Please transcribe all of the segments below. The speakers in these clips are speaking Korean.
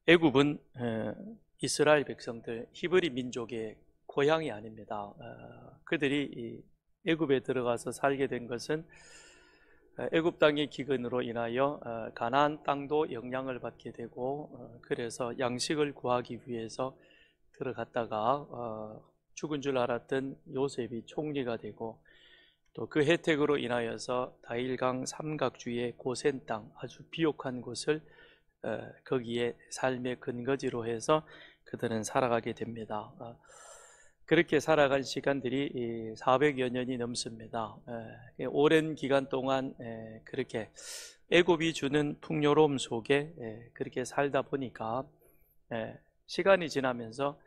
애굽은 이스라엘 백성들, 히브리 민족의 고향이 아닙니다. 그들이 이 애굽에 들어가서 살게 된 것은 애굽 땅의 기근으로 인하여 가나안 땅도 영향을 받게 되고, 그래서 양식을 구하기 위해서 들어갔다가 죽은 줄 알았던 요셉이 총리가 되고, 또 그 혜택으로 인하여서 다일강 삼각주의 고센 땅, 아주 비옥한 곳을 거기에 삶의 근거지로 해서 그들은 살아가게 됩니다. 그렇게 살아간 시간들이 400여 년이 넘습니다. 오랜 기간 동안 그렇게 애굽이 주는 풍요로움 속에 그렇게 살다 보니까 시간이 지나면서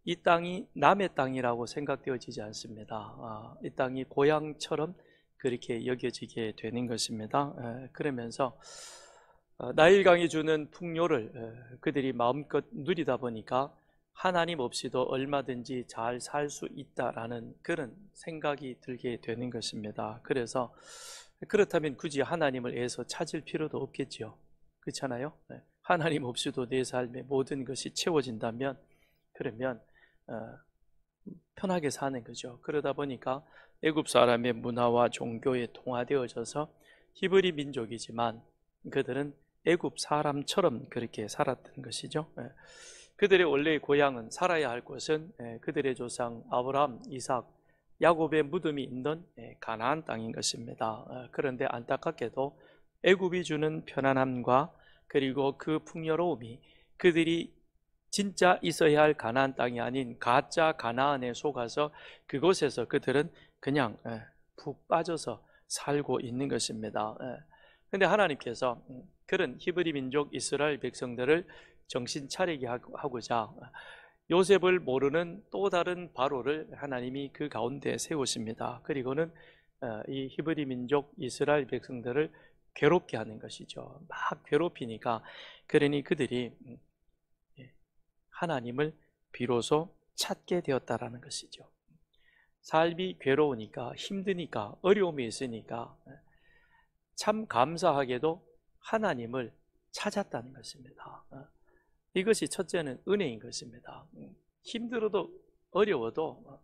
이 땅이 남의 땅이라고 생각되어지지 않습니다. 이 땅이 고향처럼 그렇게 여겨지게 되는 것입니다. 그러면서 나일강이 주는 풍요를 그들이 마음껏 누리다 보니까 하나님 없이도 얼마든지 잘 살 수 있다라는 그런 생각이 들게 되는 것입니다. 그래서 그렇다면 굳이 하나님을 애써 찾을 필요도 없겠지요. 그렇잖아요? 하나님 없이도 내 삶의 모든 것이 채워진다면 그러면 편하게 사는 거죠. 그러다 보니까 애굽 사람의 문화와 종교에 동화되어져서 히브리 민족이지만 그들은 애굽 사람처럼 그렇게 살았던 것이죠. 그들의 원래의 고향은, 살아야 할 곳은 그들의 조상 아브라함, 이삭, 야곱의 무덤이 있는 가나안 땅인 것입니다. 그런데 안타깝게도 애굽이 주는 편안함과 그리고 그 풍요로움이 그들이 진짜 있어야 할 가나안 땅이 아닌 가짜 가나안에 속아서 그곳에서 그들은 그냥 푹 빠져서 살고 있는 것입니다. 그런데 하나님께서 그런 히브리 민족 이스라엘 백성들을 정신 차리게 하고자 요셉을 모르는 또 다른 바로를 하나님이 그 가운데 세우십니다. 그리고는 이 히브리 민족 이스라엘 백성들을 괴롭게 하는 것이죠. 막 괴롭히니까 그러니 그들이 하나님을 비로소 찾게 되었다라는 것이죠. 삶이 괴로우니까, 힘드니까, 어려움이 있으니까 참 감사하게도 하나님을 찾았다는 것입니다. 이것이 첫째는 은혜인 것입니다. 힘들어도 어려워도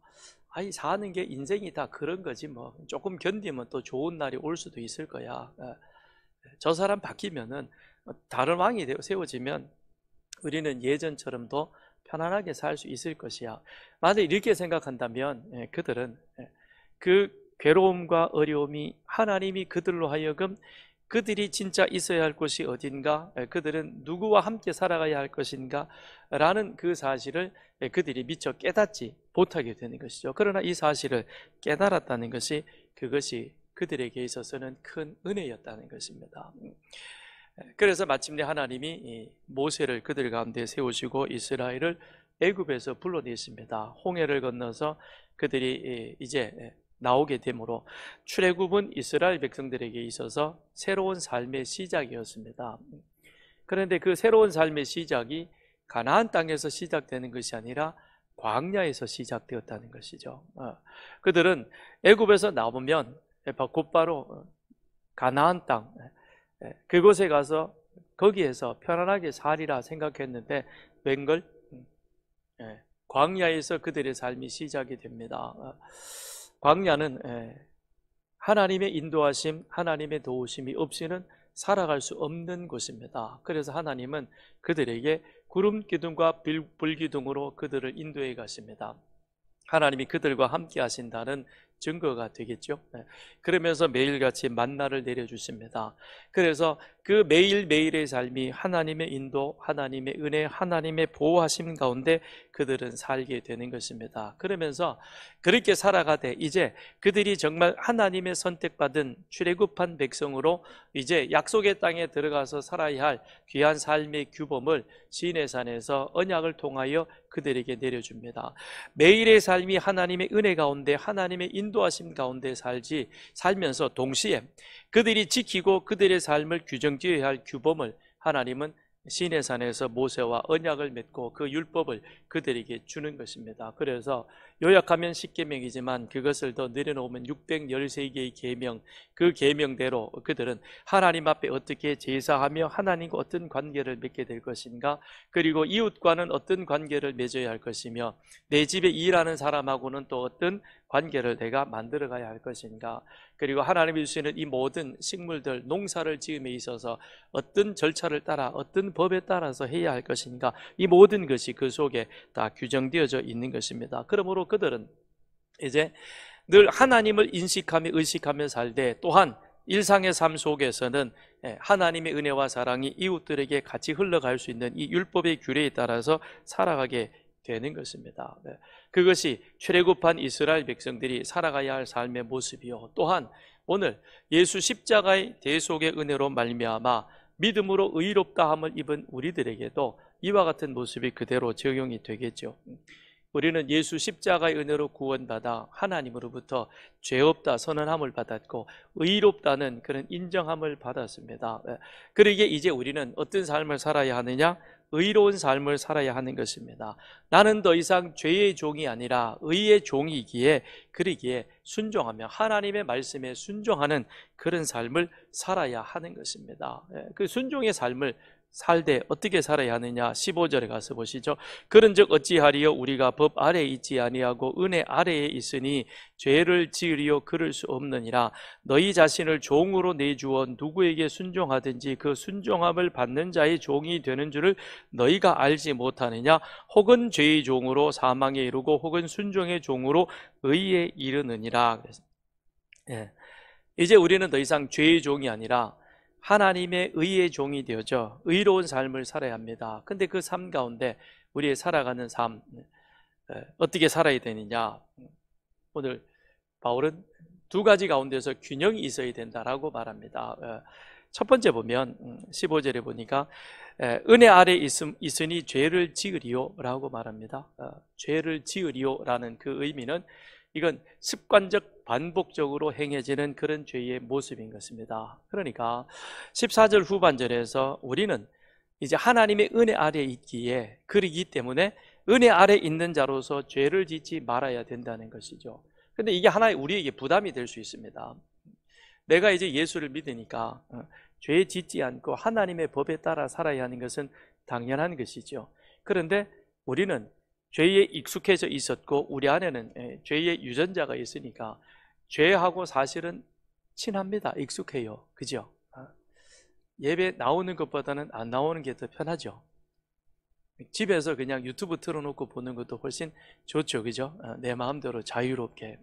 사는 게 인생이 다 그런 거지 뭐 조금 견디면 또 좋은 날이 올 수도 있을 거야. 저 사람 바뀌면은 다른 왕이 세워지면 우리는 예전처럼 더 편안하게 살 수 있을 것이야. 만약 이렇게 생각한다면 그들은 그 괴로움과 어려움이 하나님이 그들로 하여금 그들이 진짜 있어야 할 곳이 어딘가, 그들은 누구와 함께 살아가야 할 것인가 라는 그 사실을 그들이 미처 깨닫지 못하게 되는 것이죠. 그러나 이 사실을 깨달았다는 것이 그것이 그들에게 있어서는 큰 은혜였다는 것입니다. 그래서 마침내 하나님이 모세를 그들 가운데 세우시고 이스라엘을 애굽에서 불러내십니다. 홍해를 건너서 그들이 이제 나오게 되므로 출애굽은 이스라엘 백성들에게 있어서 새로운 삶의 시작이었습니다. 그런데 그 새로운 삶의 시작이 가나안 땅에서 시작되는 것이 아니라 광야에서 시작되었다는 것이죠. 그들은 애굽에서 나오면 곧바로 가나안 땅, 그곳에 가서 거기에서 편안하게 살리라 생각했는데 웬걸 광야에서 그들의 삶이 시작이 됩니다. 광야는 하나님의 인도하심, 하나님의 도우심이 없이는 살아갈 수 없는 곳입니다. 그래서 하나님은 그들에게 구름 기둥과 불 기둥으로 그들을 인도해 가십니다. 하나님이 그들과 함께 하신다는 증거가 되겠죠. 그러면서 매일같이 만나를 내려주십니다. 그래서 그 매일매일의 삶이 하나님의 인도, 하나님의 은혜, 하나님의 보호하심 가운데 그들은 살게 되는 것입니다. 그러면서 그렇게 살아가되 이제 그들이 정말 하나님의 선택받은 출애굽한 백성으로 이제 약속의 땅에 들어가서 살아야 할 귀한 삶의 규범을 시내산에서 언약을 통하여 그들에게 내려줍니다. 매일의 삶이 하나님의 은혜 가운데 하나님의 인도하심 가운데 살면서 동시에 그들이 지키고 그들의 삶을 규정지어야 할 규범을 하나님은 시내산에서 모세와 언약을 맺고 그 율법을 그들에게 주는 것입니다. 그래서 요약하면 10계명이지만 그것을 더 내려놓으면 613개의 계명, 그 계명대로 그들은 하나님 앞에 어떻게 제사하며 하나님과 어떤 관계를 맺게 될 것인가, 그리고 이웃과는 어떤 관계를 맺어야 할 것이며 내 집에 일하는 사람하고는 또 어떤 관계를 내가 만들어 가야 할 것인가, 그리고 하나님이 주시는 이 모든 식물들, 농사를 지음에 있어서 어떤 절차를 따라 어떤 법에 따라서 해야 할 것인가, 이 모든 것이 그 속에 다 규정되어져 있는 것입니다. 그러므로 그들은 이제 늘 하나님을 인식하며 의식하며 살되, 또한 일상의 삶 속에서는 하나님의 은혜와 사랑이 이웃들에게 같이 흘러갈 수 있는 이 율법의 규례에 따라서 살아가게 되는 것입니다. 그것이 출애굽한 이스라엘 백성들이 살아가야 할 삶의 모습이요, 또한 오늘 예수 십자가의 대속의 은혜로 말미암아 믿음으로 의롭다함을 입은 우리들에게도 이와 같은 모습이 그대로 적용이 되겠죠. 우리는 예수 십자가의 은혜로 구원받아 하나님으로부터 죄 없다 선언함을 받았고 의롭다는 그런 인정함을 받았습니다. 그러기에 이제 우리는 어떤 삶을 살아야 하느냐? 의로운 삶을 살아야 하는 것입니다. 나는 더 이상 죄의 종이 아니라 의의 종이기에, 그러기에 순종하며 하나님의 말씀에 순종하는 그런 삶을 살아야 하는 것입니다. 그 순종의 삶을 살되 어떻게 살아야 하느냐? 15절에 가서 보시죠. 그런즉 어찌하리요? 우리가 법 아래에 있지 아니하고 은혜 아래에 있으니 죄를 지으리요 그럴 수 없느니라. 너희 자신을 종으로 내주어 누구에게 순종하든지 그 순종함을 받는 자의 종이 되는 줄을 너희가 알지 못하느냐? 혹은 죄의 종으로 사망에 이르고 혹은 순종의 종으로 의에 이르느니라. 이제 우리는 더 이상 죄의 종이 아니라 하나님의 의의 종이 되어져 의로운 삶을 살아야 합니다. 근데 그 삶 가운데 우리의 살아가는 삶, 어떻게 살아야 되느냐? 오늘 바울은 두 가지 가운데서 균형이 있어야 된다라고 말합니다. 첫 번째 보면 15절에 보니까 은혜 아래 있으니 죄를 지으리요 라고 말합니다. 죄를 지으리요 라는 그 의미는 이건 습관적 반복적으로 행해지는 그런 죄의 모습인 것입니다. 그러니까 14절 후반절에서 우리는 이제 하나님의 은혜 아래에 있기에, 그러기 때문에 은혜 아래에 있는 자로서 죄를 짓지 말아야 된다는 것이죠. 근데 이게 하나의 우리에게 부담이 될 수 있습니다. 내가 이제 예수를 믿으니까 죄 짓지 않고 하나님의 법에 따라 살아야 하는 것은 당연한 것이죠. 그런데 우리는 죄에 익숙해져 있었고 우리 안에는 죄의 유전자가 있으니까 죄하고 사실은 친합니다. 익숙해요. 그죠? 예배 나오는 것보다는 안 나오는 게 더 편하죠. 집에서 그냥 유튜브 틀어놓고 보는 것도 훨씬 좋죠. 그죠? 내 마음대로 자유롭게.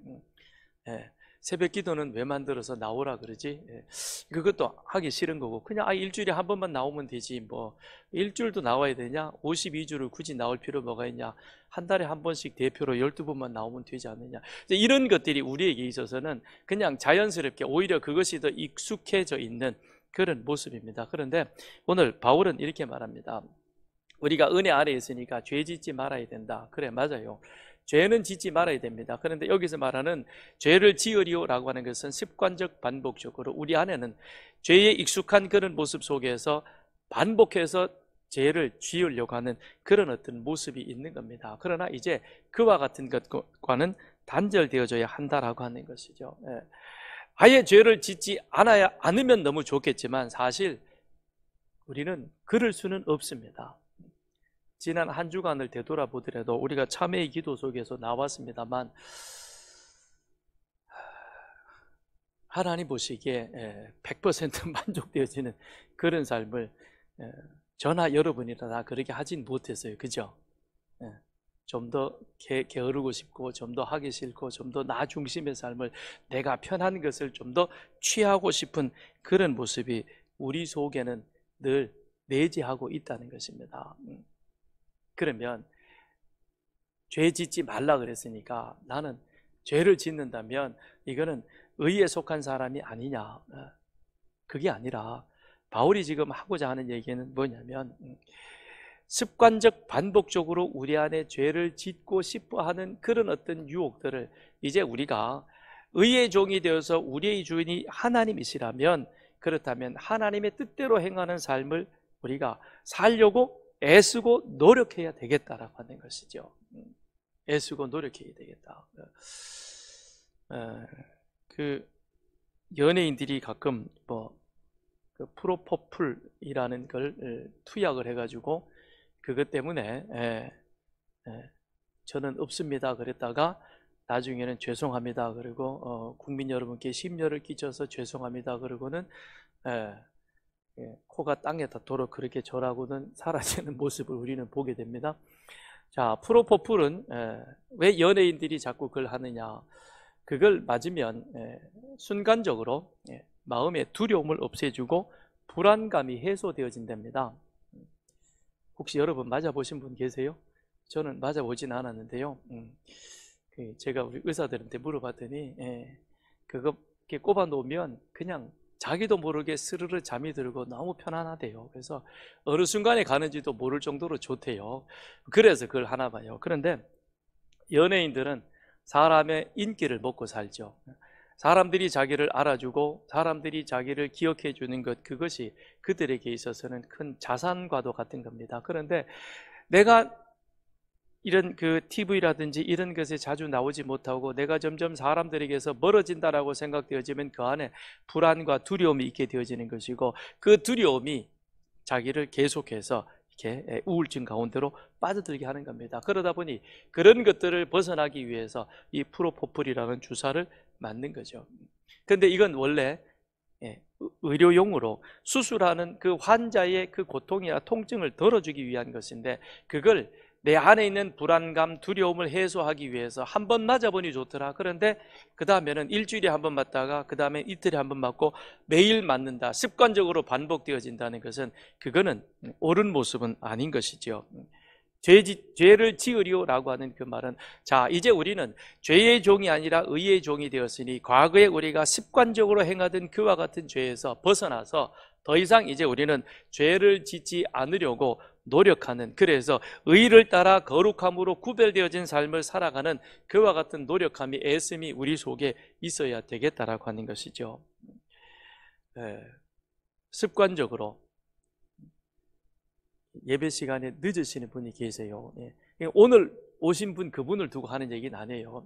새벽 기도는 왜 만들어서 나오라 그러지? 그것도 하기 싫은 거고, 그냥 일주일에 한 번만 나오면 되지, 뭐 일주일도 나와야 되냐? 52주를 굳이 나올 필요 뭐가 있냐? 한 달에 한 번씩 대표로 12번만 나오면 되지 않느냐? 이런 것들이 우리에게 있어서는 그냥 자연스럽게 오히려 그것이 더 익숙해져 있는 그런 모습입니다. 그런데 오늘 바울은 이렇게 말합니다. 우리가 은혜 아래에 있으니까 죄 짓지 말아야 된다. 그래, 맞아요. 죄는 짓지 말아야 됩니다. 그런데 여기서 말하는 죄를 지으리오라고 하는 것은 습관적 반복적으로 우리 안에는 죄에 익숙한 그런 모습 속에서 반복해서 죄를 지으려고 하는 그런 어떤 모습이 있는 겁니다. 그러나 이제 그와 같은 것과는 단절되어져야 한다라고 하는 것이죠. 아예 죄를 짓지 않으면 너무 좋겠지만 사실 우리는 그럴 수는 없습니다. 지난 한 주간을 되돌아보더라도 우리가 참회의 기도 속에서 나왔습니다만, 하나님 보시기에 100% 만족되어지는 그런 삶을 저나 여러분이나 다 그렇게 하진 못했어요. 그죠? 좀 더 게으르고 싶고, 좀 더 하기 싫고, 좀 더 나 중심의 삶을, 내가 편한 것을 좀 더 취하고 싶은 그런 모습이 우리 속에는 늘 내재하고 있다는 것입니다. 그러면 죄 짓지 말라 그랬으니까 나는 죄를 짓는다면 이거는 의에 속한 사람이 아니냐? 그게 아니라 바울이 지금 하고자 하는 얘기는 뭐냐면, 습관적 반복적으로 우리 안에 죄를 짓고 싶어 하는 그런 어떤 유혹들을 이제 우리가 의의 종이 되어서 우리의 주인이 하나님이시라면, 그렇다면 하나님의 뜻대로 행하는 삶을 우리가 살려고 애쓰고 노력해야 되겠다라고 하는 것이죠. 애쓰고 노력해야 되겠다. 그 연예인들이 가끔 그 프로포폴이라는 걸 투약을 해가지고 그것 때문에 저는 없습니다 그랬다가 나중에는 죄송합니다 그리고 국민 여러분께 심려를 끼쳐서 죄송합니다 그러고는 코가 땅에 닿도록 그렇게 절하고는 사라지는 모습을 우리는 보게 됩니다. 자, 프로포폴은 왜 연예인들이 자꾸 그걸 하느냐? 그걸 맞으면 순간적으로 마음의 두려움을 없애주고 불안감이 해소되어진답니다. 혹시 여러분 맞아보신 분 계세요? 저는 맞아보진 않았는데요. 제가 우리 의사들한테 물어봤더니 그거 이렇게 꼽아 놓으면 그냥 자기도 모르게 스르르 잠이 들고 너무 편안하대요. 그래서 어느 순간에 가는지도 모를 정도로 좋대요. 그래서 그걸 하나 봐요. 그런데 연예인들은 사람의 인기를 먹고 살죠. 사람들이 자기를 알아주고 사람들이 자기를 기억해 주는 것, 그것이 그들에게 있어서는 큰 자산과도 같은 겁니다. 그런데 내가 이런 그 TV라든지 이런 것에 자주 나오지 못하고 내가 점점 사람들에게서 멀어진다라고 생각되어지면 그 안에 불안과 두려움이 있게 되어지는 것이고, 그 두려움이 자기를 계속해서 이렇게 우울증 가운데로 빠져들게 하는 겁니다. 그러다 보니 그런 것들을 벗어나기 위해서 이 프로포폴이라는 주사를 맞는 거죠. 그런데 이건 원래 의료용으로 수술하는 그 환자의 그 고통이나 통증을 덜어주기 위한 것인데, 그걸 내 안에 있는 불안감, 두려움을 해소하기 위해서 한 번 맞아보니 좋더라. 그런데 그 다음에는 일주일에 한 번 맞다가 그 다음에 이틀에 한 번 맞고 매일 맞는다, 습관적으로 반복되어진다는 것은 그거는 옳은 모습은 아닌 것이죠. 죄를 지으리오라고 하는 그 말은, 자, 이제 우리는 죄의 종이 아니라 의의 종이 되었으니 과거에 우리가 습관적으로 행하던 그와 같은 죄에서 벗어나서 더 이상 이제 우리는 죄를 짓지 않으려고 노력하는, 그래서 의를 따라 거룩함으로 구별되어진 삶을 살아가는 그와 같은 노력함이, 애씀이 우리 속에 있어야 되겠다라고 하는 것이죠. 습관적으로 예배 시간에 늦으시는 분이 계세요. 오늘 오신 분, 그분을 두고 하는 얘기는 아니에요.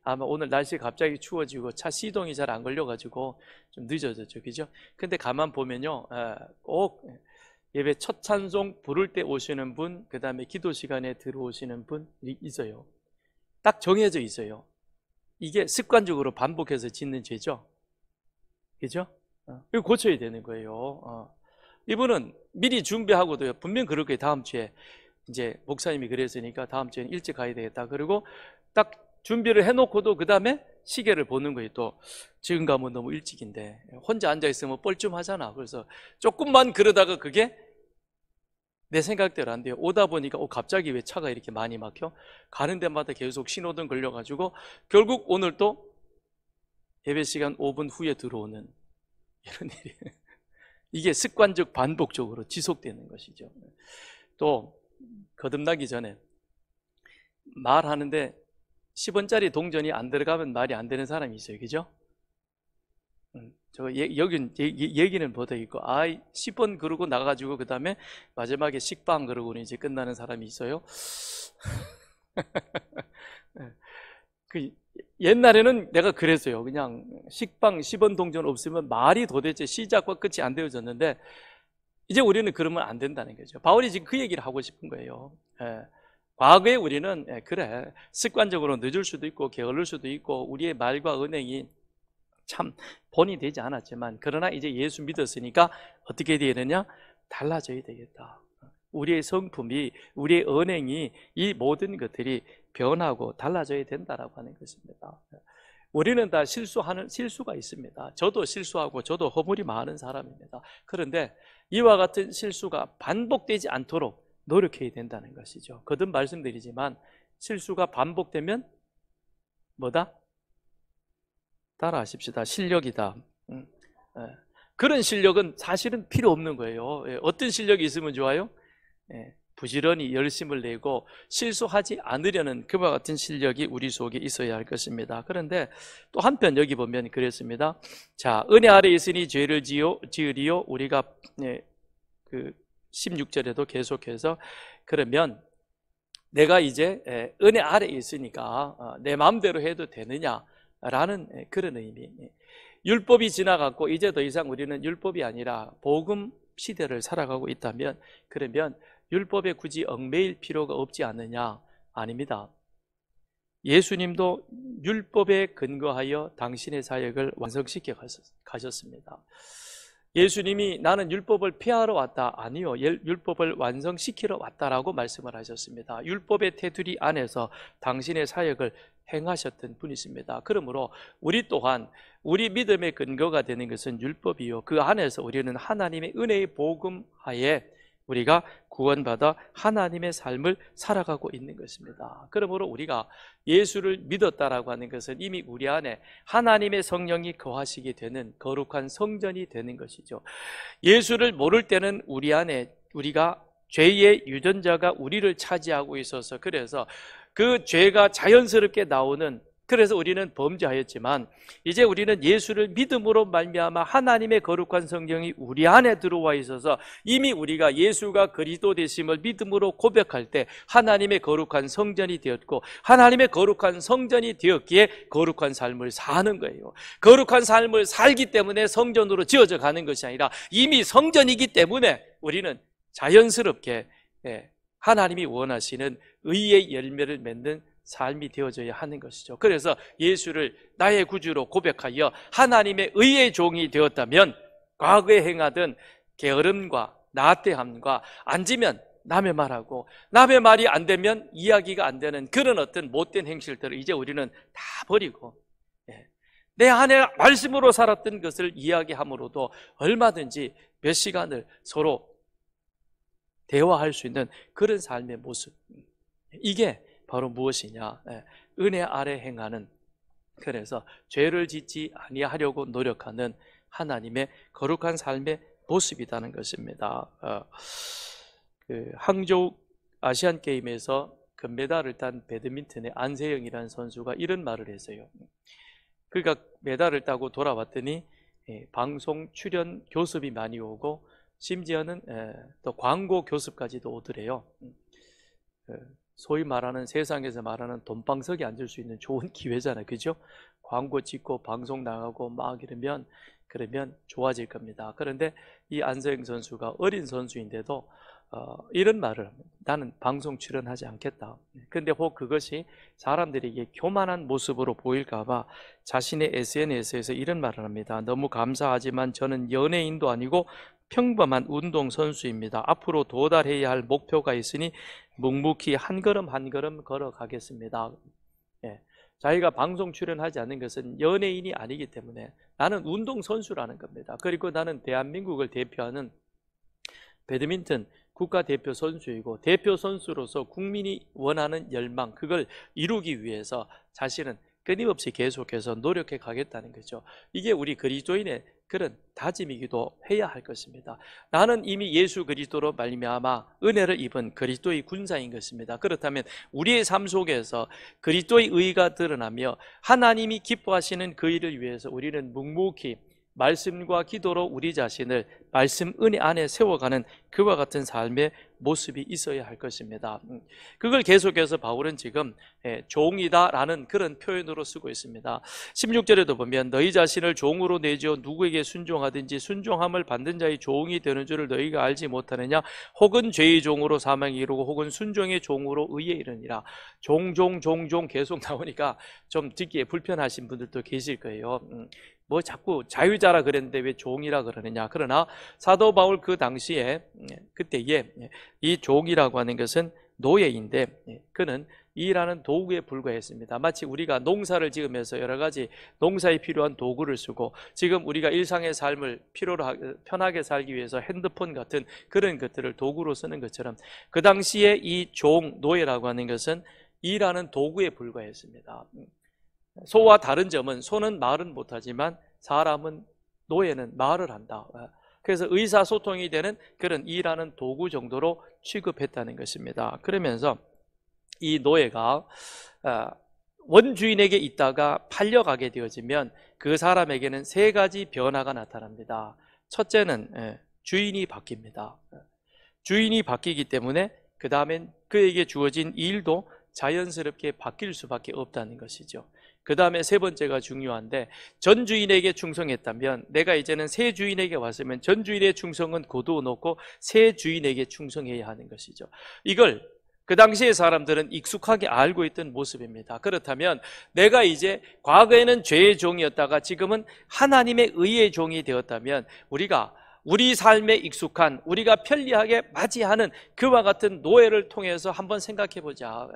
아마 오늘 날씨 갑자기 추워지고 차 시동이 잘 안 걸려가지고 좀 늦어졌죠, 그죠? 근데 가만 보면요, 꼭 예배 첫 찬송 부를 때 오시는 분, 그 다음에 기도 시간에 들어오시는 분이 있어요. 딱 정해져 있어요. 이게 습관적으로 반복해서 짓는 죄죠, 그죠? 이거 고쳐야 되는 거예요. 이분은 미리 준비하고도요, 분명 그럴 거예요. 다음 주에 이제 목사님이 그랬으니까 다음 주에는 일찍 가야 되겠다. 그리고 딱 준비를 해놓고도 그 다음에 시계를 보는 거예요. 또 지금 가면 너무 일찍인데 혼자 앉아있으면 뻘쭘하잖아. 그래서 조금만 그러다가 그게 내 생각대로 안 돼요. 오다 보니까 갑자기 왜 차가 이렇게 많이 막혀? 가는 데마다 계속 신호등 걸려가지고 결국 오늘 또 예배 시간 5분 후에 들어오는 이런 일이, 이게 습관적 반복적으로 지속되는 것이죠. 또 거듭나기 전에 말하는데 10원짜리 동전이 안 들어가면 말이 안 되는 사람이 있어요, 그죠? 여긴 얘기는 보도 있고, 10원 그러고 나가가지고 그 다음에 마지막에 식빵 그러고는 이제 끝나는 사람이 있어요. 옛날에는 내가 그랬어요. 그냥 식빵 10원 동전 없으면 말이 도대체 시작과 끝이 안 되어졌는데, 이제 우리는 그러면 안 된다는 거죠. 바울이 지금 그 얘기를 하고 싶은 거예요. 과거에 우리는 그래, 습관적으로 늦을 수도 있고 게을를 수도 있고 우리의 말과 은행이 참 본이 되지 않았지만, 그러나 이제 예수 믿었으니까 어떻게 되느냐? 달라져야 되겠다. 우리의 성품이, 우리의 언행이, 이 모든 것들이 변하고 달라져야 된다라고 하는 것입니다. 우리는 다 실수가 있습니다. 저도 실수하고 저도 허물이 많은 사람입니다. 그런데 이와 같은 실수가 반복되지 않도록 노력해야 된다는 것이죠. 거듭 말씀드리지만 실수가 반복되면 뭐다? 따라하십시다. 실력이다. 그런 실력은 사실은 필요 없는 거예요. 어떤 실력이 있으면 좋아요? 부지런히 열심을 내고 실수하지 않으려는 그와 같은 실력이 우리 속에 있어야 할 것입니다. 그런데 또 한편 여기 보면 그랬습니다. 자, 은혜 아래 있으니 죄를 지으리요. 우리가 그 16절에도 계속해서 그러면 내가 이제 은혜 아래에 있으니까 내 마음대로 해도 되느냐라는 그런 의미. 율법이 지나갔고 이제 더 이상 우리는 율법이 아니라 복음 시대를 살아가고 있다면 그러면 율법에 굳이 얽매일 필요가 없지 않느냐? 아닙니다. 예수님도 율법에 근거하여 당신의 사역을 완성시켜 가셨습니다. 예수님이 나는 율법을 폐하러 왔다. 아니요, 율법을 완성시키러 왔다라고 말씀을 하셨습니다. 율법의 테두리 안에서 당신의 사역을 행하셨던 분이십니다. 그러므로 우리 또한 우리 믿음의 근거가 되는 것은 율법이요, 그 안에서 우리는 하나님의 은혜의 복음 하에 우리가 구원받아 하나님의 삶을 살아가고 있는 것입니다. 그러므로 우리가 예수를 믿었다라고 하는 것은 이미 우리 안에 하나님의 성령이 거하시게 되는 거룩한 성전이 되는 것이죠. 예수를 모를 때는 우리 안에 우리가 죄의 유전자가 우리를 차지하고 있어서 그래서 그 죄가 자연스럽게 나오는, 그래서 우리는 범죄하였지만 이제 우리는 예수를 믿음으로 말미암아 하나님의 거룩한 성령이 우리 안에 들어와 있어서 이미 우리가 예수가 그리스도 되심을 믿음으로 고백할 때 하나님의 거룩한 성전이 되었고, 하나님의 거룩한 성전이 되었기에 거룩한 삶을 사는 거예요. 거룩한 삶을 살기 때문에 성전으로 지어져 가는 것이 아니라 이미 성전이기 때문에 우리는 자연스럽게 하나님이 원하시는 의의 열매를 맺는 삶이 되어져야 하는 것이죠. 그래서 예수를 나의 구주로 고백하여 하나님의 의의 종이 되었다면 과거에 행하던 게으름과 나태함과 앉으면 남의 말하고 남의 말이 안 되면 이야기가 안 되는 그런 어떤 못된 행실들을 이제 우리는 다 버리고 내 안에 말씀으로 살았던 것을 이야기함으로도 얼마든지 몇 시간을 서로 대화할 수 있는 그런 삶의 모습, 이게 바로 무엇이냐? 은혜 아래 행하는, 그래서 죄를 짓지 아니하려고 노력하는 하나님의 거룩한 삶의 모습이라는 것입니다. 항저우 아시안 게임에서 금메달을 딴 배드민턴의 안세영이라는 선수가 이런 말을 했어요. 그러니까 메달을 따고 돌아왔더니 방송 출연 교습이 많이 오고 심지어는 또 광고 교습까지도 오더래요. 소위 말하는 세상에서 말하는 돈방석에 앉을 수 있는 좋은 기회잖아요, 그죠? 광고 찍고 방송 나가고 막 이러면 그러면 좋아질 겁니다. 그런데 이 안서영 선수가 어린 선수인데도 이런 말을 합니다. 나는 방송 출연하지 않겠다. 그런데 혹 그것이 사람들에게 교만한 모습으로 보일까봐 자신의 SNS에서 이런 말을 합니다. 너무 감사하지만 저는 연예인도 아니고 평범한 운동선수입니다. 앞으로 도달해야 할 목표가 있으니 묵묵히 한 걸음 한 걸음 걸어가겠습니다. 자기가 방송 출연하지 않는 것은 연예인이 아니기 때문에 나는 운동선수라는 겁니다. 그리고 나는 대한민국을 대표하는 배드민턴 국가대표 선수이고 대표 선수로서 국민이 원하는 열망, 그걸 이루기 위해서 자신은 끊임없이 계속해서 노력해 가겠다는 거죠. 이게 우리 그리스도인의 그런 다짐이기도 해야 할 것입니다. 나는 이미 예수 그리스도로 말미암아 은혜를 입은 그리스도의 군사인 것입니다. 그렇다면 우리의 삶 속에서 그리스도의 의가 드러나며 하나님이 기뻐하시는 그 일을 위해서 우리는 묵묵히 말씀과 기도로 우리 자신을 말씀 은혜 안에 세워가는 그와 같은 삶의 모습이 있어야 할 것입니다. 그걸 계속해서 바울은 지금 종이다라는 그런 표현으로 쓰고 있습니다. 16절에도 보면 너희 자신을 종으로 내지어 누구에게 순종하든지 순종함을 받는 자의 종이 되는 줄을 너희가 알지 못하느냐? 혹은 죄의 종으로 사망에 이르고 혹은 순종의 종으로 의에 이르니라. 종종 계속 나오니까 좀 듣기에 불편하신 분들도 계실 거예요. 뭐 자꾸 자유자라 그랬는데 왜 종이라 그러느냐? 그러나 사도 바울 그 당시에 그때에 이 종이라고 하는 것은 노예인데 그는 일하는 도구에 불과했습니다. 마치 우리가 농사를 지으면서 여러 가지 농사에 필요한 도구를 쓰고 지금 우리가 일상의 삶을 편하게 살기 위해서 핸드폰 같은 그런 것들을 도구로 쓰는 것처럼 그 당시에 이 종, 노예라고 하는 것은 일하는 도구에 불과했습니다. 소와 다른 점은 소는 말은 못하지만 사람은, 노예는 말을 한다. 그래서 의사소통이 되는 그런 일하는 도구 정도로 취급했다는 것입니다. 그러면서 이 노예가 원주인에게 있다가 팔려가게 되어지면 그 사람에게는 세 가지 변화가 나타납니다. 첫째는 주인이 바뀝니다. 주인이 바뀌기 때문에 그 다음엔 그에게 주어진 일도 자연스럽게 바뀔 수밖에 없다는 것이죠. 그 다음에 세 번째가 중요한데, 전 주인에게 충성했다면 내가 이제는 새 주인에게 왔으면 전 주인의 충성은 거두어 놓고 새 주인에게 충성해야 하는 것이죠. 이걸 그 당시의 사람들은 익숙하게 알고 있던 모습입니다. 그렇다면 내가 이제 과거에는 죄의 종이었다가 지금은 하나님의 의의 종이 되었다면 우리가 우리 삶에 익숙한, 우리가 편리하게 맞이하는 그와 같은 노예를 통해서 한번 생각해 보자.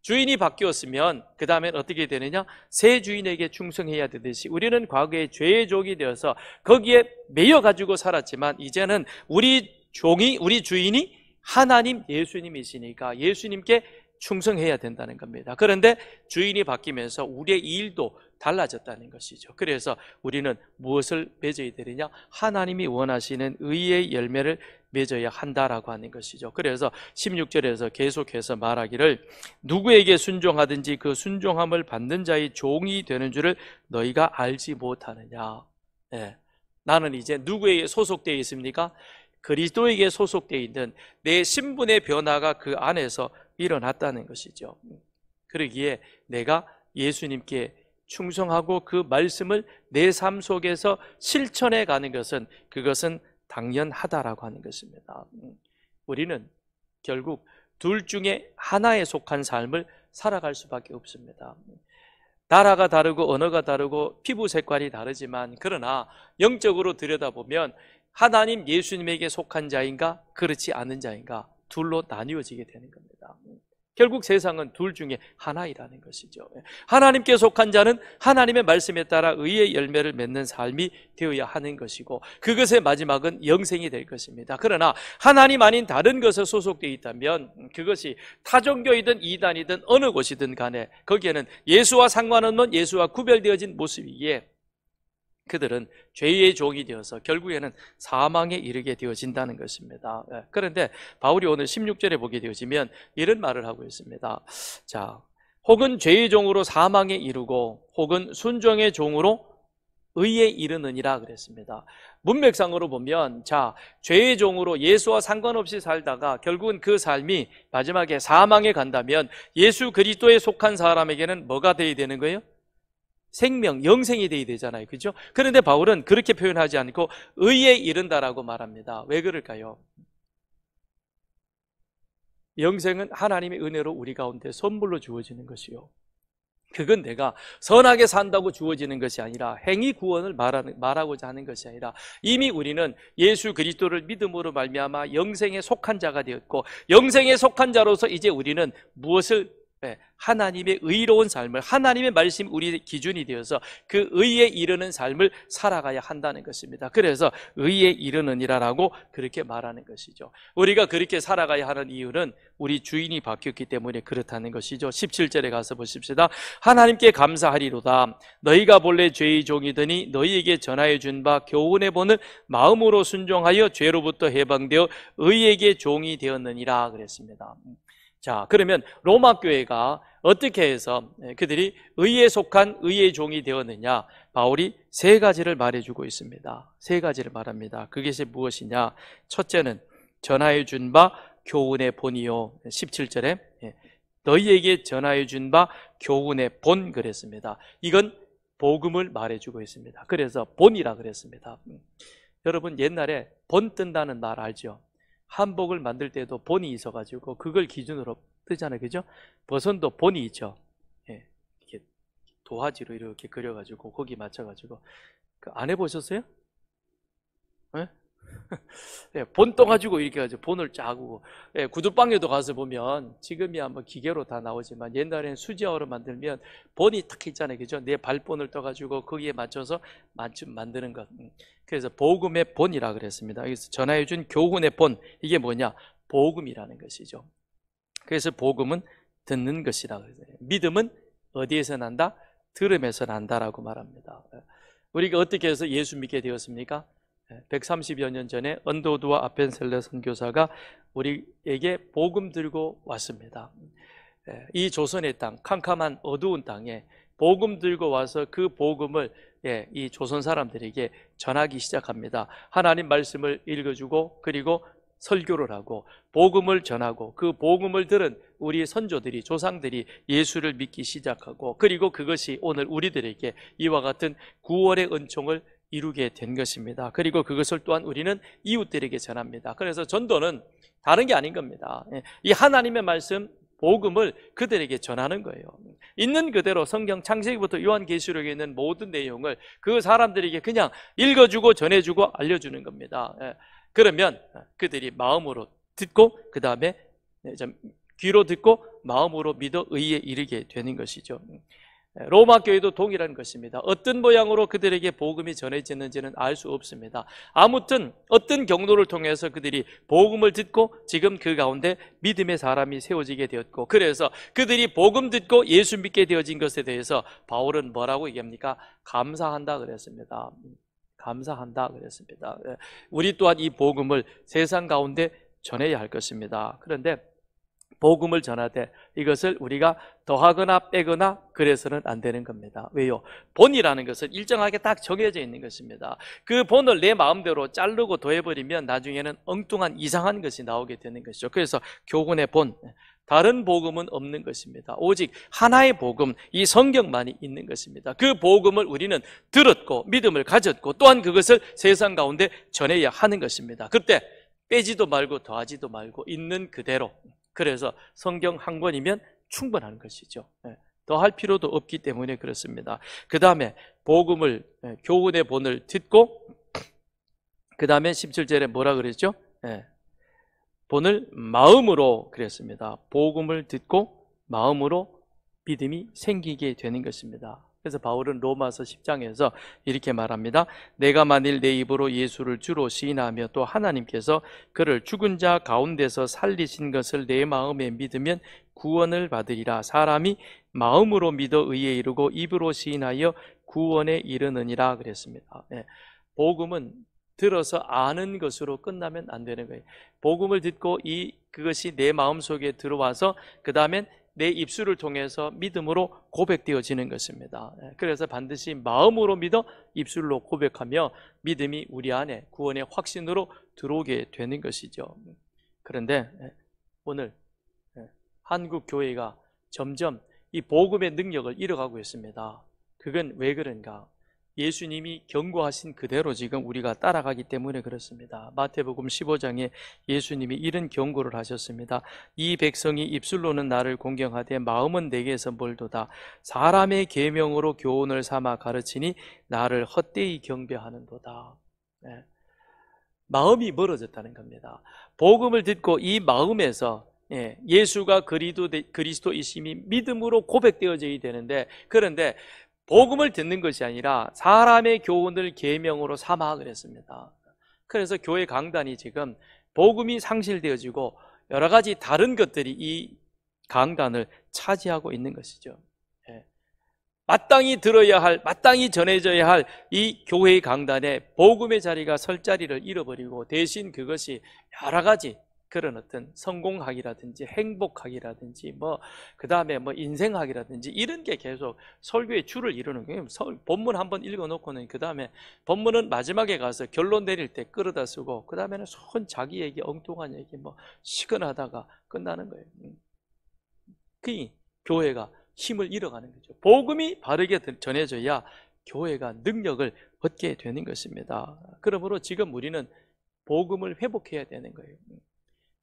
주인이 바뀌었으면 그 다음엔 어떻게 되느냐? 새 주인에게 충성해야 되듯이 우리는 과거에 죄의 종이 되어서 거기에 매여 가지고 살았지만 이제는 우리 주인이 하나님 예수님이시니까 예수님께 충성해야 된다는 겁니다. 그런데 주인이 바뀌면서 우리의 일도 달라졌다는 것이죠. 그래서 우리는 무엇을 맺어야 되느냐? 하나님이 원하시는 의의 열매를 맺어야 한다라고 하는 것이죠. 그래서 16절에서 계속해서 말하기를 누구에게 순종하든지 그 순종함을 받는 자의 종이 되는 줄을 너희가 알지 못하느냐. 나는 이제 누구에게 소속되어 있습니까? 그리스도에게 소속되어 있는 내 신분의 변화가 그 안에서 일어났다는 것이죠. 그러기에 내가 예수님께 충성하고 그 말씀을 내 삶 속에서 실천해 가는 것은 그것은 당연하다라고 하는 것입니다. 우리는 결국 둘 중에 하나에 속한 삶을 살아갈 수밖에 없습니다. 나라가 다르고 언어가 다르고 피부 색깔이 다르지만 그러나 영적으로 들여다보면 하나님 예수님에게 속한 자인가 그렇지 않은 자인가 둘로 나뉘어지게 되는 겁니다. 결국 세상은 둘 중에 하나이라는 것이죠. 하나님께 속한 자는 하나님의 말씀에 따라 의의 열매를 맺는 삶이 되어야 하는 것이고 그것의 마지막은 영생이 될 것입니다. 그러나 하나님 아닌 다른 것에 소속되어 있다면 그것이 타종교이든 이단이든 어느 곳이든 간에 거기에는 예수와 상관없는 예수와 구별되어진 모습이기에 그들은 죄의 종이 되어서 결국에는 사망에 이르게 되어진다는 것입니다. 그런데 바울이 오늘 16절에 보게 되어지면 이런 말을 하고 있습니다. 자, 혹은 죄의 종으로 사망에 이르고 혹은 순종의 종으로 의에 이르느니라 그랬습니다. 문맥상으로 보면 자, 죄의 종으로 예수와 상관없이 살다가 결국은 그 삶이 마지막에 사망에 간다면 예수 그리스도에 속한 사람에게는 뭐가 되어야 되는 거예요? 생명, 영생이 되어야 되잖아요. 그죠? 그런데 바울은 그렇게 표현하지 않고 의에 이른다라고 말합니다. 왜 그럴까요? 영생은 하나님의 은혜로 우리 가운데 선물로 주어지는 것이요. 그건 내가 선하게 산다고 주어지는 것이 아니라 행위 구원을 말하고자 하는 것이 아니라 이미 우리는 예수 그리스도를 믿음으로 말미암아 영생에 속한 자가 되었고 영생에 속한 자로서 이제 우리는 무엇을 하나님의 의로운 삶을 하나님의 말씀 우리 기준이 되어서 그 의에 이르는 삶을 살아가야 한다는 것입니다. 그래서 의에 이르느니라라고 그렇게 말하는 것이죠. 우리가 그렇게 살아가야 하는 이유는 우리 주인이 바뀌었기 때문에 그렇다는 것이죠. 17절에 가서 보십시다. 하나님께 감사하리로다. 너희가 본래 죄의 종이더니 너희에게 전하여 준 바 교훈의 본을 마음으로 순종하여 죄로부터 해방되어 의에게 종이 되었느니라 그랬습니다. 자, 그러면 로마 교회가 어떻게 해서 그들이 의에 속한 의의 종이 되었느냐? 바울이 세 가지를 말해주고 있습니다. 세 가지를 말합니다. 그것이 무엇이냐? 첫째는 전하여 준 바 교훈의 본이요. 17절에 너희에게 전하여 준 바 교훈의 본 그랬습니다. 이건 복음을 말해주고 있습니다. 그래서 본이라 그랬습니다. 여러분 옛날에 본 뜬다는 말 알죠? 한복을 만들 때도 본이 있어가지고 그걸 기준으로 뜨잖아요. 그죠? 버선도 본이 있죠. 이렇게 도화지로 이렇게 그려가지고 거기 맞춰가지고 안 해보셨어요? 본 떠가지고 이렇게 가지고 본을 짜고 구두방에도 가서 보면 지금이야 뭐 기계로 다 나오지만 옛날에는 수제화로 만들면 본이 딱 있잖아요. 그죠? 내 발본을 떠가지고 거기에 맞춰서 만드는 것. 그래서 복음의 본이라 그랬습니다. 그래서 전하여준 교훈의 본, 이게 뭐냐? 복음이라는 것이죠. 그래서 복음은 듣는 것이라 그래요. 믿음은 어디에서 난다? 들음에서 난다라고 말합니다. 우리가 어떻게 해서 예수 믿게 되었습니까? 130여 년 전에 언더우드와 아펜셀러 선교사가 우리에게 복음 들고 왔습니다. 이 조선의 땅, 캄캄한 어두운 땅에 복음 들고 와서 그 복음을 이 조선 사람들에게 전하기 시작합니다. 하나님 말씀을 읽어주고 그리고 설교를 하고 복음을 전하고 그 복음을 들은 우리 선조들이, 조상들이 예수를 믿기 시작하고, 그리고 그것이 오늘 우리들에게 이와 같은 구원의 은총을 이루게 된 것입니다. 그리고 그것을 또한 우리는 이웃들에게 전합니다. 그래서 전도는 다른 게 아닌 겁니다. 이 하나님의 말씀, 복음을 그들에게 전하는 거예요. 있는 그대로 성경 창세기부터 요한계시록에 있는 모든 내용을 그 사람들에게 그냥 읽어주고 전해주고 알려주는 겁니다. 그러면 그들이 마음으로 듣고, 그 다음에 귀로 듣고 마음으로 믿어 의에 이르게 되는 것이죠. 로마 교회도 동일한 것입니다. 어떤 모양으로 그들에게 복음이 전해졌는지는 알 수 없습니다. 아무튼 어떤 경로를 통해서 그들이 복음을 듣고 지금 그 가운데 믿음의 사람이 세워지게 되었고, 그래서 그들이 복음 듣고 예수 믿게 되어진 것에 대해서 바울은 뭐라고 얘기합니까? 감사한다 그랬습니다. 감사한다 그랬습니다. 우리 또한 이 복음을 세상 가운데 전해야 할 것입니다. 그런데 복음을 전하되 이것을 우리가 더하거나 빼거나 그래서는 안 되는 겁니다. 왜요? 본이라는 것은 일정하게 딱 정해져 있는 것입니다. 그 본을 내 마음대로 자르고 더해버리면 나중에는 엉뚱한 이상한 것이 나오게 되는 것이죠. 그래서 교훈의 본, 다른 복음은 없는 것입니다. 오직 하나의 복음, 이 성경만이 있는 것입니다. 그 복음을 우리는 들었고 믿음을 가졌고 또한 그것을 세상 가운데 전해야 하는 것입니다. 그때 빼지도 말고 더하지도 말고 있는 그대로, 그래서 성경 한 권이면 충분한 것이죠. 더할 필요도 없기 때문에 그렇습니다. 그 다음에 복음을, 교훈의 본을 듣고, 그 다음에 17절에 뭐라 그랬죠? 본을 마음으로 그랬습니다. 복음을 듣고 마음으로 믿음이 생기게 되는 것입니다. 그래서 바울은 로마서 10장에서 이렇게 말합니다. 내가 만일 내 입으로 예수를 주로 시인하며 또 하나님께서 그를 죽은 자 가운데서 살리신 것을 내 마음에 믿으면 구원을 받으리라. 사람이 마음으로 믿어 의에 이르고 입으로 시인하여 구원에 이르느니라 그랬습니다. 복음은 들어서 아는 것으로 끝나면 안 되는 거예요. 복음을 듣고 그것이 내 마음속에 들어와서 그 다음엔 내 입술을 통해서 믿음으로 고백되어지는 것입니다. 그래서 반드시 마음으로 믿어 입술로 고백하며 믿음이 우리 안에 구원의 확신으로 들어오게 되는 것이죠. 그런데 오늘 한국 교회가 점점 이 복음의 능력을 잃어가고 있습니다. 그건 왜 그런가? 예수님이 경고하신 그대로 지금 우리가 따라가기 때문에 그렇습니다. 마태복음 15장에 예수님이 이런 경고를 하셨습니다. 이 백성이 입술로는 나를 공경하되 마음은 내게서 멀도다. 사람의 계명으로 교훈을 삼아 가르치니 나를 헛되이 경배하는도다. 마음이 멀어졌다는 겁니다. 복음을 듣고 이 마음에서 예수가 그리스도이심이 믿음으로 고백되어져야 되는데, 그런데 복음을 듣는 것이 아니라 사람의 교훈을 계명으로 삼아 그랬습니다. 그래서 교회 강단이 지금 복음이 상실되어지고 여러 가지 다른 것들이 이 강단을 차지하고 있는 것이죠. 마땅히 들어야 할, 마땅히 전해져야 할 이 교회의 강단에 복음의 자리가 설 자리를 잃어버리고 대신 그것이 여러 가지 그런 어떤 성공학이라든지 행복학이라든지 그 다음에 인생학이라든지 이런 게 계속 설교의 줄을 이루는 거예요. 본문 한번 읽어놓고는 그 다음에 본문은 마지막에 가서 결론 내릴 때 끌어다 쓰고 그 다음에는 손 자기 얘기, 엉뚱한 얘기 시큰하다가 끝나는 거예요. 그 교회가 힘을 잃어가는 거죠. 복음이 바르게 전해져야 교회가 능력을 얻게 되는 것입니다. 그러므로 지금 우리는 복음을 회복해야 되는 거예요.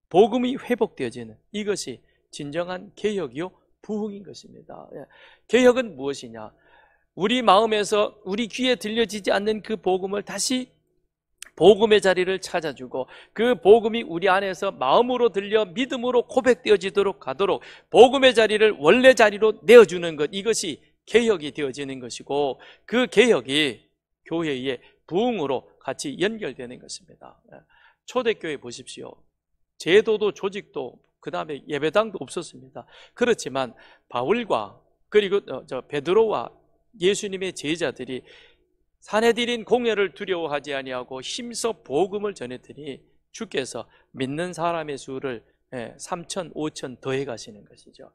복음이 회복되어지는 이것이 진정한 개혁이요 부흥인 것입니다. 개혁은 무엇이냐? 우리 마음에서 우리 귀에 들려지지 않는 그 복음을 다시 복음의 자리를 찾아주고 그 복음이 우리 안에서 마음으로 들려 믿음으로 고백되어지도록 하도록 복음의 자리를 원래 자리로 내어주는 것, 이것이 개혁이 되어지는 것이고 그 개혁이 교회의 부흥으로 같이 연결되는 것입니다. 초대교회 보십시오. 제도도 조직도 그 다음에 예배당도 없었습니다. 그렇지만 바울과 그리고 베드로와 예수님의 제자들이 사내들인 공회를 두려워하지 아니하고 힘써 복음을 전했더니 주께서 믿는 사람의 수를 3천, 5천 더해 가시는 것이죠.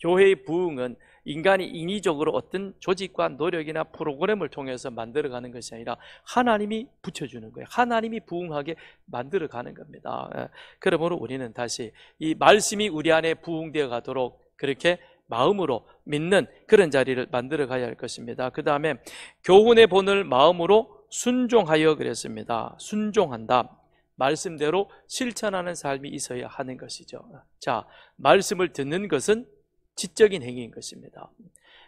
교회의 부흥은 인간이 인위적으로 어떤 조직과 노력이나 프로그램을 통해서 만들어가는 것이 아니라 하나님이 붙여주는 거예요. 하나님이 부흥하게 만들어가는 겁니다. 그러므로 우리는 다시 이 말씀이 우리 안에 부흥되어 가도록 그렇게 마음으로 믿는 그런 자리를 만들어 가야 할 것입니다. 그 다음에 교훈의 본을 마음으로 순종하여 그랬습니다. 순종한다. 말씀대로 실천하는 삶이 있어야 하는 것이죠. 자, 말씀을 듣는 것은 지적인 행위인 것입니다.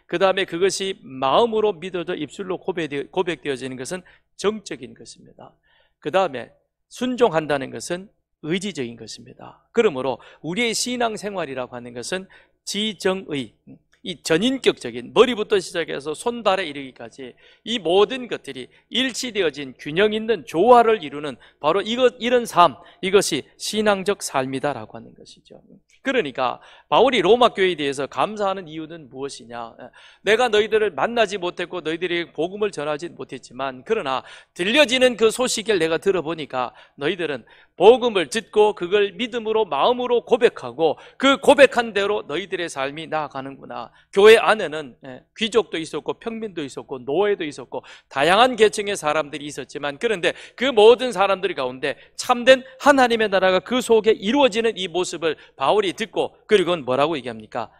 그 다음에 그것이 마음으로 믿어져 입술로 고백되어지는 것은 정적인 것입니다. 그 다음에 순종한다는 것은 의지적인 것입니다. 그러므로 우리의 신앙생활이라고 하는 것은 지정의, 이 전인격적인 머리부터 시작해서 손발에 이르기까지 이 모든 것들이 일치되어진 균형 있는 조화를 이루는 바로 이런 삶, 이것이 신앙적 삶이다라고 하는 것이죠. 그러니까 바울이 로마 교회에 대해서 감사하는 이유는 무엇이냐? 내가 너희들을 만나지 못했고 너희들이 복음을 전하지 못했지만 그러나 들려지는 그 소식을 내가 들어보니까 너희들은 복음을 듣고 그걸 믿음으로 마음으로 고백하고 그 고백한 대로 너희들의 삶이 나아가는구나. 교회 안에는 귀족도 있었고 평민도 있었고 노예도 있었고 다양한 계층의 사람들이 있었지만 그런데 그 모든 사람들 가운데 참된 하나님의 나라가 그 속에 이루어지는 이 모습을 바울이 듣고 그리고 뭐라고 얘기합니까?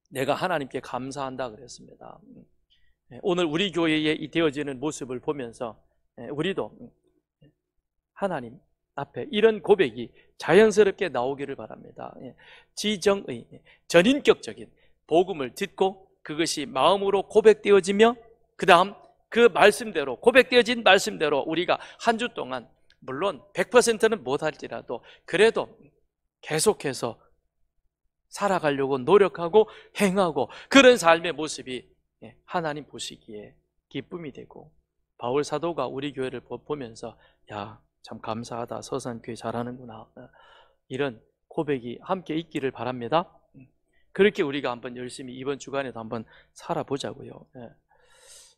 내가 하나님께 감사한다 그랬습니다. 오늘 우리 교회에 이 되어지는 모습을 보면서 우리도 하나님 앞에 이런 고백이 자연스럽게 나오기를 바랍니다. 지정의 전인격적인 복음을 듣고 그것이 마음으로 고백되어지며 그 다음 그 말씀대로 고백되어진 말씀대로 우리가 한 주 동안 물론 100%는 못할지라도 그래도 계속해서 살아가려고 노력하고 행하고 그런 삶의 모습이 하나님 보시기에 기쁨이 되고 바울 사도가 우리 교회를 보면서 야, 참 감사하다. 서산교회 잘하는구나. 이런 고백이 함께 있기를 바랍니다. 그렇게 우리가 한번 열심히 이번 주간에도 한번 살아보자고요.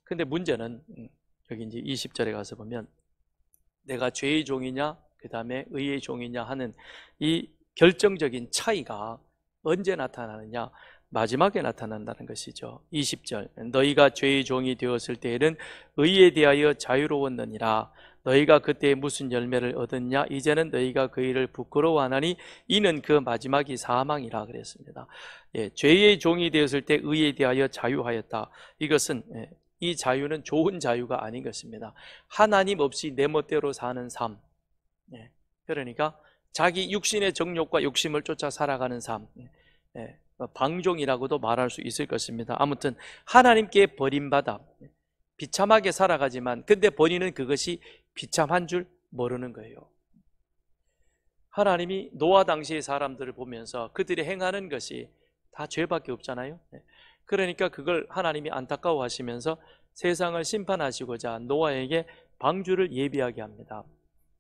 근데 문제는 여기 이제 20절에 가서 보면 내가 죄의 종이냐 그 다음에 의의 종이냐 하는 이 결정적인 차이가 언제 나타나느냐? 마지막에 나타난다는 것이죠. 20절 너희가 죄의 종이 되었을 때에는 의에 대하여 자유로웠느니라. 너희가 그때 무슨 열매를 얻었냐? 이제는 너희가 그 일을 부끄러워하나니 이는 그 마지막이 사망이라 그랬습니다. 죄의 종이 되었을 때 의에 대하여 자유하였다. 이것은 이 자유는 좋은 자유가 아닌 것입니다. 하나님 없이 내 멋대로 사는 삶. 그러니까 자기 육신의 정욕과 욕심을 쫓아 살아가는 삶. 방종이라고도 말할 수 있을 것입니다. 아무튼 하나님께 버림받아 비참하게 살아가지만 근데 본인은 그것이 비참한 줄 모르는 거예요. 하나님이 노아 당시의 사람들을 보면서 그들이 행하는 것이 다 죄밖에 없잖아요. 그러니까 그걸 하나님이 안타까워하시면서 세상을 심판하시고자 노아에게 방주를 예비하게 합니다.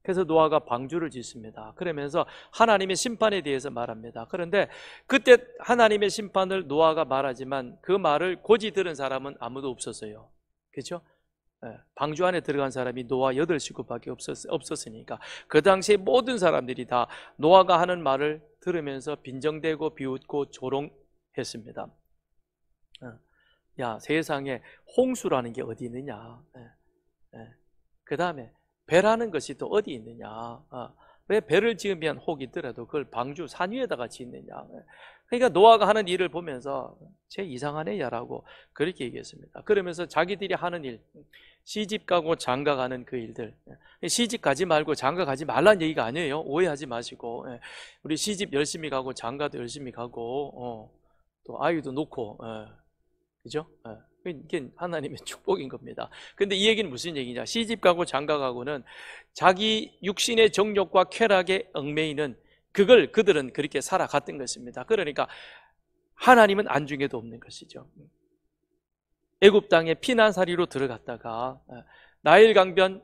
그래서 노아가 방주를 짓습니다. 그러면서 하나님의 심판에 대해서 말합니다. 그런데 그때 하나님의 심판을 노아가 말하지만 그 말을 고지 들은 사람은 아무도 없었어요. 그렇죠? 방주 안에 들어간 사람이 노아 8식구밖에 없었으니까 그 당시에 모든 사람들이 다 노아가 하는 말을 들으면서 빈정대고 비웃고 조롱했습니다. 야, 세상에 홍수라는 게 어디 있느냐? 그 다음에 배라는 것이 또 어디 있느냐? 왜 배를 지으면 혹 있더라도 그걸 방주 산 위에다가 짓느냐? 그러니까 노아가 하는 일을 보면서 쟤 이상하네 야라고 그렇게 얘기했습니다. 그러면서 자기들이 하는 일, 시집 가고 장가 가는 그 일들, 시집 가지 말고 장가 가지 말라는 얘기가 아니에요. 오해하지 마시고 우리 시집 열심히 가고 장가도 열심히 가고 또 아이도 놓고 그죠? 이게 하나님의 축복인 겁니다. 근데 이 얘기는 무슨 얘기냐? 시집 가고 장가 가고는 자기 육신의 정욕과 쾌락에 얽매이는 그들은 그렇게 살아갔던 것입니다. 그러니까 하나님은 안중에도 없는 것이죠. 애굽 땅에 피난살이로 들어갔다가 나일 강변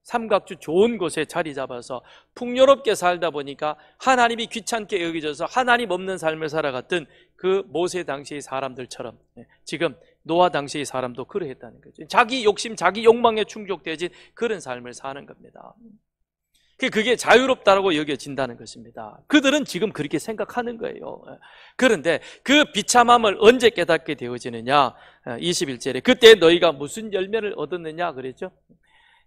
삼각주 좋은 곳에 자리 잡아서 풍요롭게 살다 보니까 하나님이 귀찮게 여겨져서 하나님 없는 삶을 살아갔던 그 모세 당시의 사람들처럼 지금 노아 당시의 사람도 그러했다는 거죠. 자기 욕심, 자기 욕망에 충족되어진 그런 삶을 사는 겁니다. 그게 자유롭다라고 여겨진다는 것입니다. 그들은 지금 그렇게 생각하는 거예요. 그런데 그 비참함을 언제 깨닫게 되어지느냐? 21절에 그때 너희가 무슨 열매를 얻었느냐 그랬죠?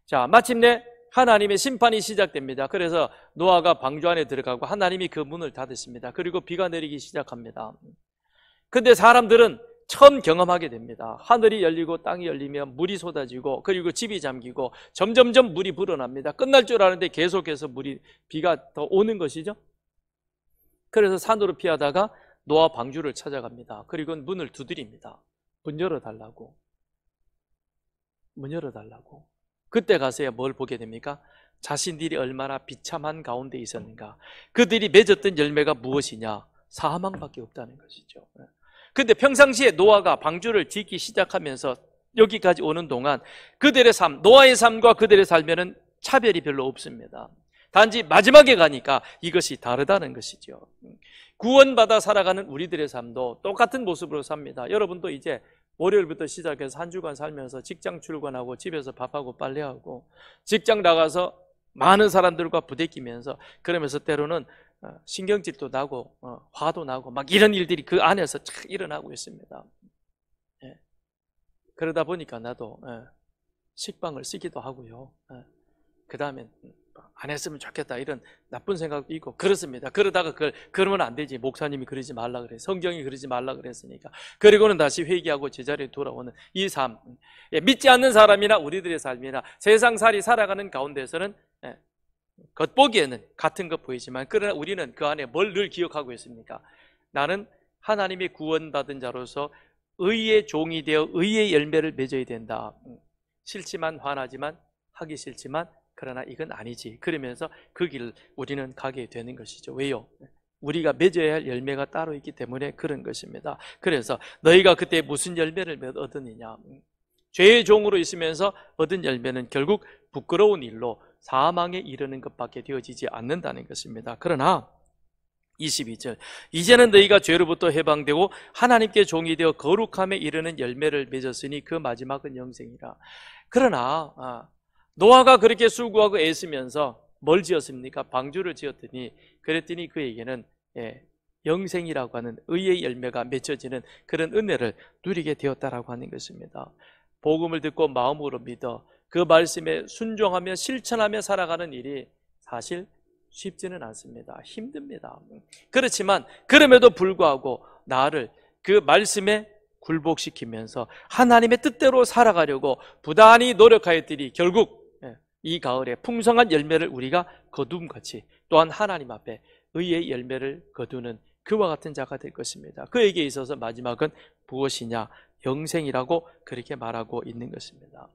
자, 마침내 하나님의 심판이 시작됩니다. 그래서 노아가 방주 안에 들어가고 하나님이 그 문을 닫으십니다. 그리고 비가 내리기 시작합니다. 근데 사람들은 처음 경험하게 됩니다. 하늘이 열리고 땅이 열리면 물이 쏟아지고 그리고 집이 잠기고 점점점 물이 불어납니다. 끝날 줄 아는데 계속해서 비가 더 오는 것이죠. 그래서 산으로 피하다가 노아 방주를 찾아갑니다. 그리고 문을 두드립니다. 문 열어달라고. 문 열어달라고. 그때 가서야 뭘 보게 됩니까? 자신들이 얼마나 비참한 가운데 있었는가. 그들이 맺었던 열매가 무엇이냐? 사망밖에 없다는 것이죠. 근데 평상시에 노아가 방주를 짓기 시작하면서 여기까지 오는 동안 그들의 삶, 노아의 삶과 그들의 삶에는 차별이 별로 없습니다. 단지 마지막에 가니까 이것이 다르다는 것이죠. 구원받아 살아가는 우리들의 삶도 똑같은 모습으로 삽니다. 여러분도 이제 월요일부터 시작해서 한 주간 살면서 직장 출근하고 집에서 밥하고 빨래하고 직장 나가서 많은 사람들과 부대끼면서 그러면서 때로는 신경질도 나고 화도 나고 막 이런 일들이 그 안에서 참 일어나고 있습니다. 예. 그러다 보니까 나도 식빵을 쓰기도 하고요. 그 다음에 안 했으면 좋겠다 이런 나쁜 생각도 있고 그렇습니다. 그러다가 그러면 안 되지. 목사님이 그러지 말라 그래. 성경이 그러지 말라 그랬으니까. 그리고는 다시 회개하고 제자리에 돌아오는 이 삶. 믿지 않는 사람이나 우리들의 삶이나 세상살이 살아가는 가운데서는 겉보기에는 같은 것 보이지만 그러나 우리는 그 안에 뭘 늘 기억하고 있습니까? 나는 하나님의 구원받은 자로서 의의 종이 되어 의의 열매를 맺어야 된다. 싫지만 화나지만 하기 싫지만 그러나 이건 아니지. 그러면서 그 길을 우리는 가게 되는 것이죠. 왜요? 우리가 맺어야 할 열매가 따로 있기 때문에 그런 것입니다. 그래서 너희가 그때 무슨 열매를 얻었느냐? 죄의 종으로 있으면서 얻은 열매는 결국 부끄러운 일로 사망에 이르는 것밖에 되어지지 않는다는 것입니다. 그러나 22절 이제는 너희가 죄로부터 해방되고 하나님께 종이 되어 거룩함에 이르는 열매를 맺었으니 그 마지막은 영생이라. 그러나 노아가 그렇게 수고하고 애쓰면서 뭘 지었습니까? 방주를 지었더니 그랬더니 그에게는 영생이라고 하는 의의 열매가 맺혀지는 그런 은혜를 누리게 되었다라고 하는 것입니다. 복음을 듣고 마음으로 믿어 그 말씀에 순종하며 실천하며 살아가는 일이 사실 쉽지는 않습니다. 힘듭니다. 그렇지만 그럼에도 불구하고 나를 그 말씀에 굴복시키면서 하나님의 뜻대로 살아가려고 부단히 노력하였더니 결국 이 가을에 풍성한 열매를 우리가 거둠같이 또한 하나님 앞에 의의 열매를 거두는 그와 같은 자가 될 것입니다. 그에게 있어서 마지막은 무엇이냐? 영생이라고 그렇게 말하고 있는 것입니다.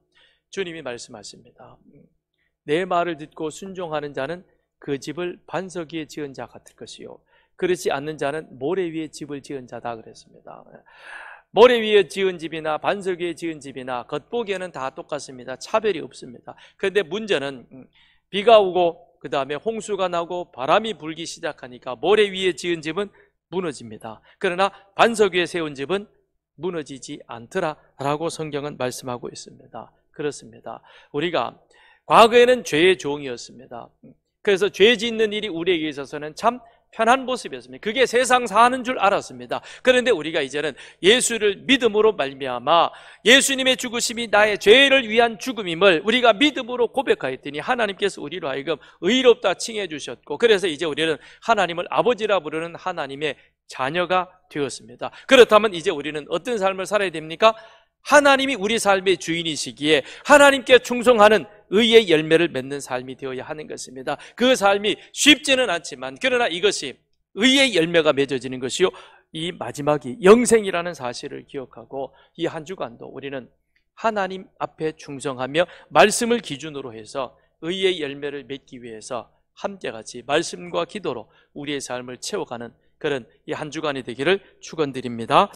주님이 말씀하십니다. 내 말을 듣고 순종하는 자는 그 집을 반석 위에 지은 자 같을 것이요 그렇지 않는 자는 모래 위에 집을 지은 자다 그랬습니다. 모래 위에 지은 집이나 반석 위에 지은 집이나 겉보기에는 다 똑같습니다. 차별이 없습니다. 그런데 문제는 비가 오고 그 다음에 홍수가 나고 바람이 불기 시작하니까 모래 위에 지은 집은 무너집니다. 그러나 반석 위에 세운 집은 무너지지 않더라라고 성경은 말씀하고 있습니다. 그렇습니다. 우리가 과거에는 죄의 종이었습니다. 그래서 죄 짓는 일이 우리에게 있어서는 참 편한 모습이었습니다. 그게 세상 사는 줄 알았습니다. 그런데 우리가 이제는 예수를 믿음으로 말미암아 예수님의 죽으심이 나의 죄를 위한 죽음임을 우리가 믿음으로 고백하였더니 하나님께서 우리로 하여금 의롭다 칭해 주셨고 그래서 이제 우리는 하나님을 아버지라 부르는 하나님의 자녀가 되었습니다. 그렇다면 이제 우리는 어떤 삶을 살아야 됩니까? 하나님이 우리 삶의 주인이시기에 하나님께 충성하는 의의 열매를 맺는 삶이 되어야 하는 것입니다. 그 삶이 쉽지는 않지만 그러나 이것이 의의 열매가 맺어지는 것이요 이 마지막이 영생이라는 사실을 기억하고 이 한 주간도 우리는 하나님 앞에 충성하며 말씀을 기준으로 해서 의의 열매를 맺기 위해서 함께같이 말씀과 기도로 우리의 삶을 채워가는 그런 이 한 주간이 되기를 축원드립니다.